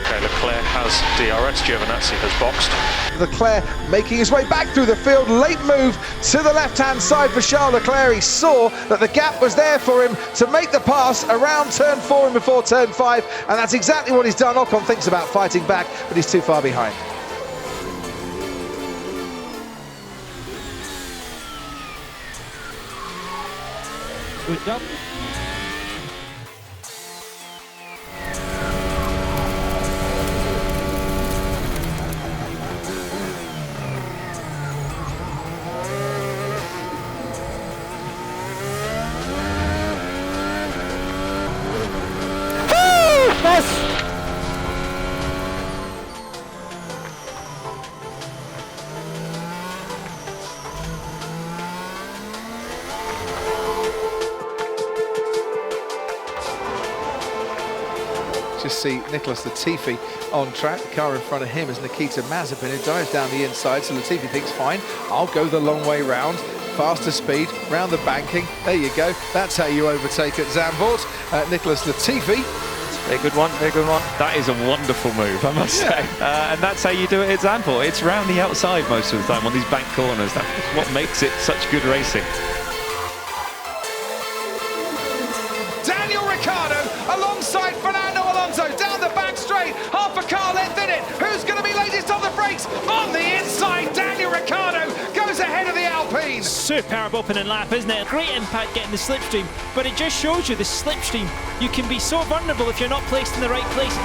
Okay, Leclerc has DRS, Giovinazzi has boxed. Leclerc making his way back through the field, late move to the left-hand side for Charles Leclerc. He saw that the gap was there for him to make the pass around turn 4 and before turn 5, and that's exactly what he's done. Ocon thinks about fighting back, but he's too far behind. Good job. Just see Nicholas Latifi on track. The car in front of him is Nikita Mazepin, who dives down the inside. So Latifi thinks, fine, I'll go the long way round. Faster speed, round the banking. There you go. That's how you overtake at Zandvoort. Nicholas Latifi. Very good one, very good one. That is a wonderful move, I must say. And that's how you do it at Zandvoort. It's round the outside most of the time on these bank corners. That's what makes it such good racing. Alongside Fernando Alonso, down the back straight, half a car length in it. Who's going to be latest on the brakes? On the inside, Daniel Ricciardo goes ahead of the Alpine. Superb opening lap, isn't it? Great impact getting the slipstream, but it just shows you the slipstream. You can be so vulnerable if you're not placed in the right place.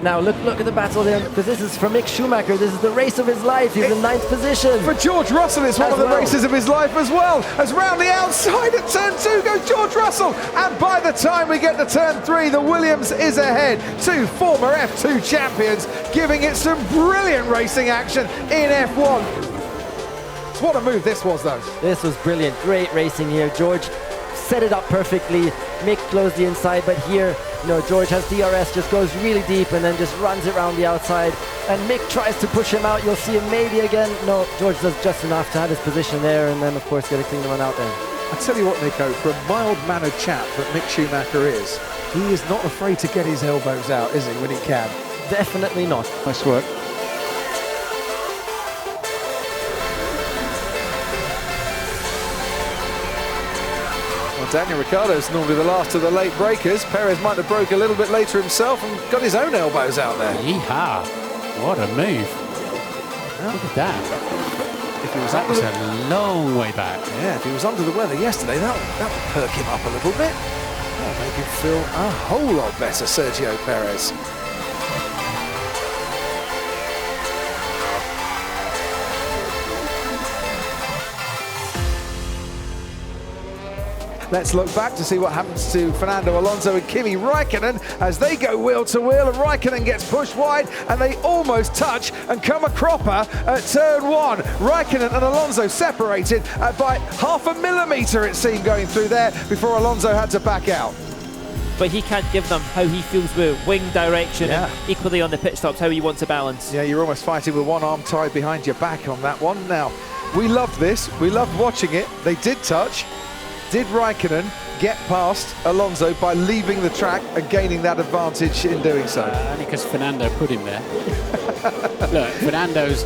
Now look at the battle there, because this is for Mick Schumacher. This is the race of his life. He's in 9th position. For George Russell, it's one of the races of his life as well. As round the outside at turn 2 goes George Russell. And by the time we get to turn 3, the Williams is ahead. 2 former F2 champions giving it some brilliant racing action in F1. What a move this was, though. This was brilliant. Great racing here. George set it up perfectly. Mick closed the inside, but here, George has DRS, just goes really deep and then just runs it around the outside. And Mick tries to push him out. You'll see him maybe again. No, George does just enough to have his position there and then, of course, get a clean one out there. I tell you what, Nico, for a mild-mannered chap that Mick Schumacher is, he is not afraid to get his elbows out, is he, when he can? Definitely not. Nice work. Daniel Ricciardo's normally the last of the late breakers. Perez might have broke a little bit later himself and got his own elbows out there. Yeehaw! What a move. Look at that. If he was That was a long way back. Yeah, if he was under the weather yesterday, that would perk him up a little bit. That'll make him feel a whole lot better, Sergio Perez. Let's look back to see what happens to Fernando Alonso and Kimi Raikkonen as they go wheel to wheel, and Raikkonen gets pushed wide and they almost touch and come a cropper at turn 1. Raikkonen and Alonso separated by 0.5 millimetre, it seemed, going through there before Alonso had to back out. But he can't give them how he feels with wing direction and equally on the pit stops how he wants to balance. Yeah, you're almost fighting with one arm tied behind your back on that one. Now, we loved this. We loved watching it. They did touch. Did Raikkonen get past Alonso by leaving the track and gaining that advantage in doing so? Only because Fernando put him there. Look, Fernando's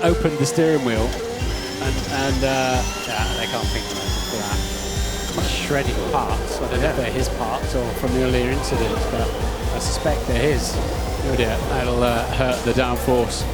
opened the steering wheel and they can't think for that. Shredding parts. I don't know if they're his parts or from the earlier incident, but I suspect they're his. Oh dear, that'll hurt the downforce.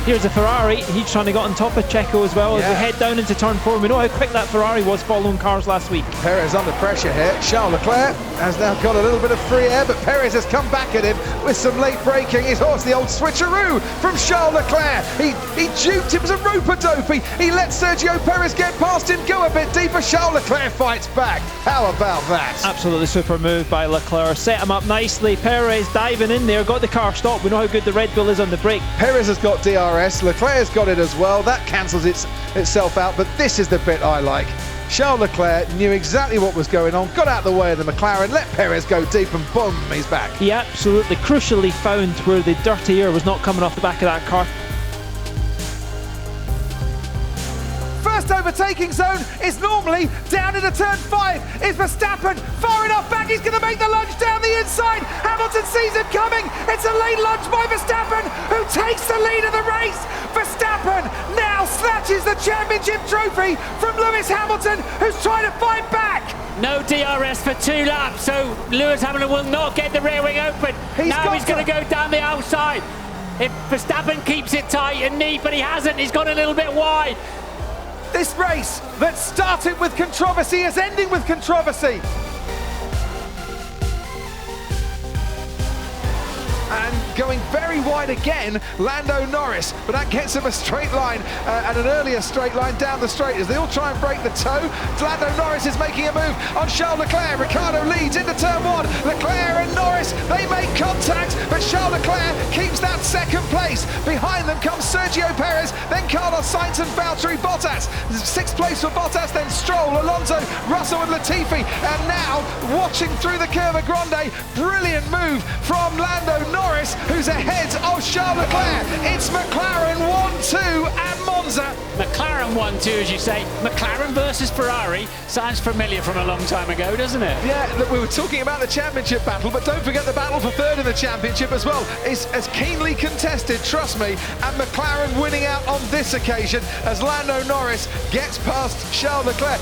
Here's a Ferrari. He's trying to get on top of Checo as well as we head down into turn 4. We know how quick that Ferrari was following cars last week. Perez under pressure here. Charles Leclerc has now got a little bit of free air, but Perez has come back at him with some late braking. It's the old switcheroo from Charles Leclerc. He duped him. It was a rope-a-dopey. He let Sergio Perez get past him, go a bit deeper. Charles Leclerc fights back. How about that? Absolutely super move by Leclerc. Set him up nicely. Perez diving in there, got the car stopped. We know how good the Red Bull is on the brake. Perez has got DRS. Leclerc's got it as well. That cancels itself out, but this is the bit I like. Charles Leclerc knew exactly what was going on, got out of the way of the McLaren, let Perez go deep, and boom, he's back. He absolutely crucially found where the dirty air was not coming off the back of that car. First overtaking zone is normally down into turn 5. Is Verstappen far enough back? He's going to make the lunge down the inside. Hamilton sees him coming. It's a late lunge by Verstappen, who takes the lead of the race. Verstappen now snatches the championship trophy from Lewis Hamilton, who's trying to fight back. No DRS for 2 laps, so Lewis Hamilton will not get the rear wing open. Now he's going to go down the outside. If Verstappen keeps it tight and neat, but he hasn't, he's gone a little bit wide. This race that started with controversy is ending with controversy. And going very wide again, Lando Norris, but that gets him a straight line and an earlier straight line down the straight as they all try and break the toe. Lando Norris is making a move on Charles Leclerc. Ricciardo leads into turn 1. Leclerc and Norris, they make contact, but Charles Leclerc keeps that second place. Behind them comes Sergio Perez, then Carlos Sainz and Valtteri Bottas. 6th place for Bottas, then Stroll, Alonso, Russell and Latifi. And now, watching through the Curva Grande, brilliant move from Lando Norris, who's ahead of Charles Leclerc. It's McLaren 1-2 at Monza. McLaren 1-2, as you say. McLaren versus Ferrari sounds familiar from a long time ago, doesn't it? Yeah, look, we were talking about the championship battle, but don't forget the battle for third in the championship as well is as keenly contested, trust me, and McLaren winning out on this occasion as Lando Norris gets past Charles Leclerc.